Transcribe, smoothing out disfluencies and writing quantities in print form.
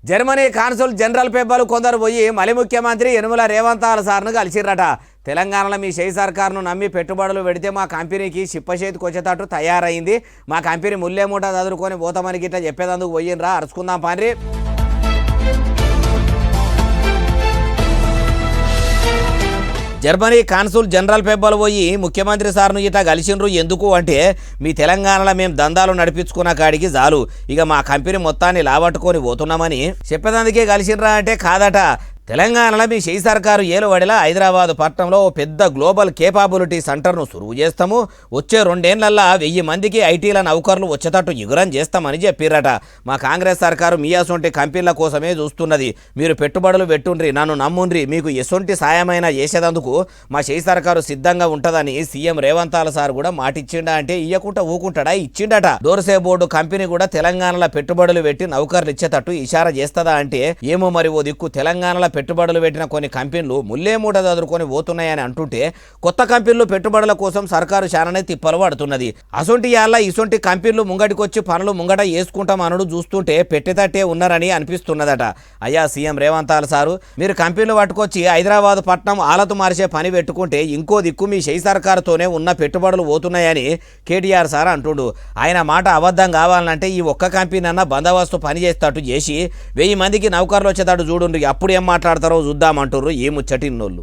Germany consul general పేపర్లు కొందరు పోయి మలి ముఖ్యమంత్రి యనుమల రేవంత్ సార్ను కలిసిర్రట. తెలంగాణలో మీ షై సర్కారును నమ్మి పెట్టుబడులు పెడితే మా కంపెనీకి చిప్పచేతికి వచ్చేటట్టు తయారైంది. మా కంపెనీ ముల్లే మూట చదువుకొని పోతామని గిట్లా చెప్పేదందుకు పోయినరా, అరుచుకుందాం పాండ్రి. జర్మనీ కాన్సుల్ జనరల్ పేపర్లు పోయి ముఖ్యమంత్రి సార్ను ఇట్లా కలిసిండ్రు. ఎందుకు అంటే మీ తెలంగాణలో మేము దందాలు నడిపించుకున్న కాడికి చాలు, ఇక మా కంపెనీ మొత్తాన్ని లాబట్టుకొని పోతున్నామని చెప్పేదందుకే కలిసిండ్రా అంటే కాదట. తెలంగాణలో మీ షై సర్కారు ఏలువడిలా హైదరాబాద్ పట్టణంలో పెద్ద గ్లోబల్ కేపాబిలిటీ సెంటర్ను సురువు చేస్తాము, వచ్చే 2 ఏళ్లల్లా 1000 మందికి ఐటీల నౌకర్లు వచ్చేటట్టు ఎగురం చేస్తామని చెప్పిర్రట. మా కాంగ్రెస్ సర్కారు మీ అసొంటి కంపెనీల కోసమే చూస్తున్నది, మీరు పెట్టుబడులు పెట్టుండ్రి, నన్ను నమ్ముండ్రి, మీకు ఎసొంటి సాయమైనా చేసేందుకు మా షై సర్కారు సిద్ధంగా ఉంటుందని సీఎం రేవంత్ సార్ కూడా మాటిచ్చిండా అంటే ఇయ్యకుండా ఊకుంటాడా, ఇచ్చిండట. డోర్సే బోర్డు కంపెనీ కూడా తెలంగాణలో పెట్టుబడులు పెట్టి నౌకర్లు ఇచ్చేటట్టు ఇషారా చేస్తుందా అంటే ఏమో మరి. ఓ దిక్కు తెలంగాణలో పెట్టుబడులు పెట్టిన కొన్ని కంపెనీలు ముల్లే మూట చదువుకొని పోతున్నాయని అంటుంటే కొత్త కంపెనీలు పెట్టుబడుల కోసం సర్కారు చాలానే తిప్పలు పడుతున్నది. అసొంటి యాళ్ళ ఇసొంటి కంపెనీలు ముంగటికొచ్చి పనులు ముంగట వేసుకుంటాం అనుడు చూస్తుంటే పెట్టేటట్టే ఉన్నారని అనిపిస్తున్నదట. అయ్యా సీఎం రేవంత్ సారు, మీరు కంపెనీలు పట్టుకొచ్చి హైదరాబాద్ పట్నం ఆలతు మార్చే పని పెట్టుకుంటే ఇంకో దిక్కు మీ షై సర్కారుతోనే ఉన్న పెట్టుబడులు పోతున్నాయని కేటీఆర్ సార్ అంటుండు. ఆయన మాట అబద్ధం కావాలంటే ఈ ఒక్క కంపెనీ అన్న బందోబస్తు పని చేసేటట్టు చేసి 1000 మందికి నౌకర్లు వచ్చేటట్టు చూడండి, అప్పుడు ఏం మాట్లాడతారో చూద్దామంటారు ఈ ముచ్చటిన్నోళ్ళు.